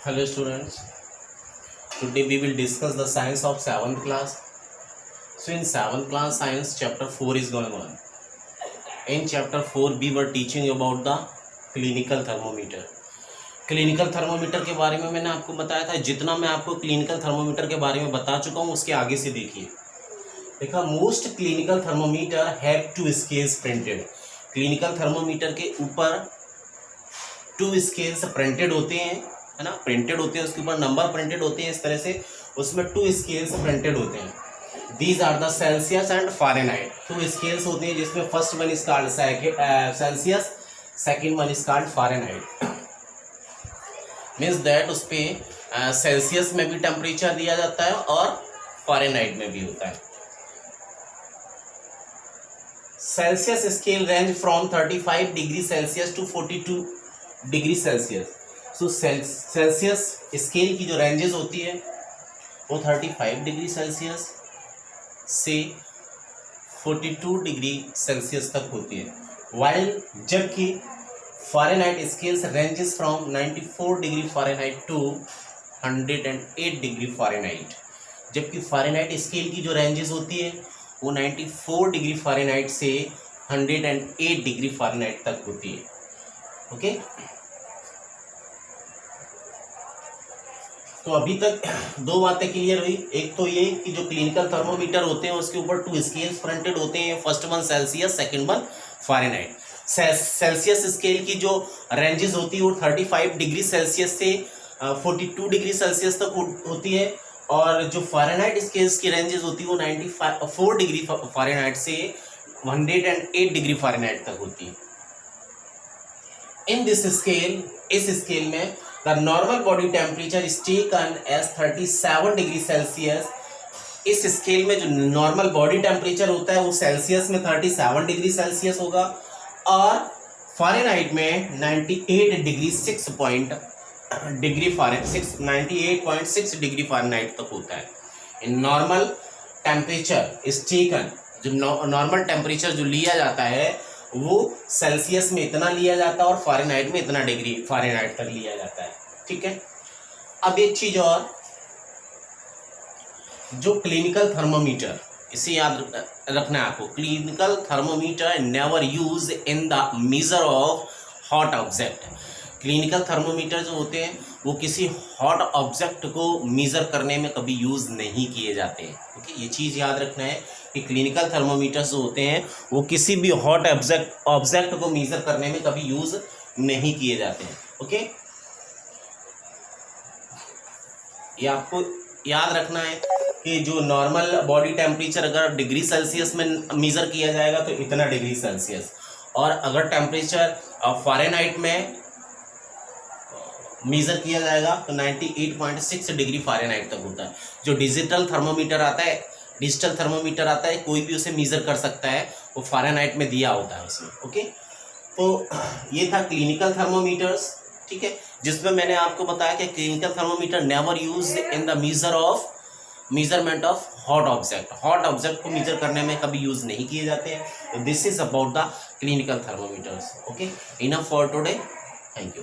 Hello students, today we will discuss the science of 7th class. So in 7th class science chapter 4 is going on. In chapter 4 we were teaching about the clinical thermometer. Clinical thermometer के बारे में मैंने आपको बताया था। जितना मैं आपको क्लिनिकल थर्मोमीटर के बारे में बता चुका हूँ उसके आगे से देखिए। देखा, most clinical thermometer have to scales printed. Clinical thermometer के ऊपर 2 स्केल्स प्रिंटेड होते हैं, है ना, प्रिंटेड होते हैं, उसके ऊपर नंबर प्रिंटेड होते हैं। इस तरह से उसमें 2 स्केल्स प्रिंटेड होते हैं। These are the Celsius and Fahrenheit. 2 scales होते हैं जिसमें first one is called Celsius, second one is called Fahrenheit. Means that उस पर सेल्सियस में भी टेम्परेचर दिया जाता है और फारेनहाइट में भी होता है। Celsius scale range from 35 degree Celsius to 42 degree Celsius. So Celsius scale की जो रेंजेस होती है वो 35 डिग्री सेल्सियस से 42 डिग्री सेल्सियस तक होती है। वाइल जबकि Fahrenheit scales ranges from 94 degree Fahrenheit to 108 degree Fahrenheit. जबकि फारेनहाइट स्केल की जो रेंजेस होती है वो 94 डिग्री फारेनहाइट से 108 डिग्री फारेनहाइट तक होती है। ओके, तो अभी तक 2 बातें क्लियर हुई। एक तो ये कि जो क्लिनिकल थर्मोमीटर होते हैं उसके ऊपर 2 स्केल्स प्रिंटेड होते हैं, first one Celsius, second one Fahrenheit. Celsius scale की जो रेंजेस होती है वो 35 डिग्री सेल्सियस से 42 डिग्री सेल्सियस तक होती है, और जो फारेनहाइट स्केल्स की रेंजेस होती है वो 94 डिग्री फारेनहाइट से 108 डिग्री फारेनहाइट तक होती है। इन दिस स्केल, इस स्केल में the normal body temperature is taken as 37 degree Celsius. इस स्केल में जो नॉर्मल बॉडी टेम्परेचर होता है वो सेल्सियस में 37 डिग्री सेल्सियस होगा और फारेनहाइट में 98.6 डिग्री फारेनहाइट तक होता है। In normal temperature is taken, जो नॉर्मल टेम्परेचर जो लिया जाता है वो सेल्सियस में इतना लिया जाता है और फारेनहाइट में इतना डिग्री फारेनहाइट तक लिया जाता है। ठीक है, अब एक चीज और, जो क्लिनिकल थर्मोमीटर, इसे याद रखना है आपको। Clinical thermometer never use in the measure of hot object. Clinical thermometer जो होते हैं वो किसी हॉट ऑब्जेक्ट को मेजर करने में कभी यूज नहीं किए जाते हैं। ओके, ये चीज याद रखना है कि क्लिनिकल थर्मोमीटर्स जो होते हैं वो किसी भी हॉट ऑब्जेक्ट को मेजर करने में कभी यूज नहीं किए जाते हैं। ओके, ये आपको याद रखना है कि जो नॉर्मल बॉडी टेम्परेचर अगर डिग्री सेल्सियस में मेजर किया जाएगा तो इतना डिग्री सेल्सियस, और अगर टेम्परेचर फारेनहाइट में मेजर किया जाएगा तो 98.6 डिग्री फारेनहाइट तक होता है। जो डिजिटल थर्मोमीटर आता है कोई भी उसे मेजर कर सकता है, वो फारेनहाइट में दिया होता है उसमें। ओके, तो ये था क्लिनिकल थर्मोमीटर्स। ठीक है, जिसमें मैंने आपको बताया कि clinical thermometer never use in the measurement of hot object को मेजर करने में कभी यूज नहीं किए जाते हैं। This is about the clinical thermometers. Okay, enough for today, thank you.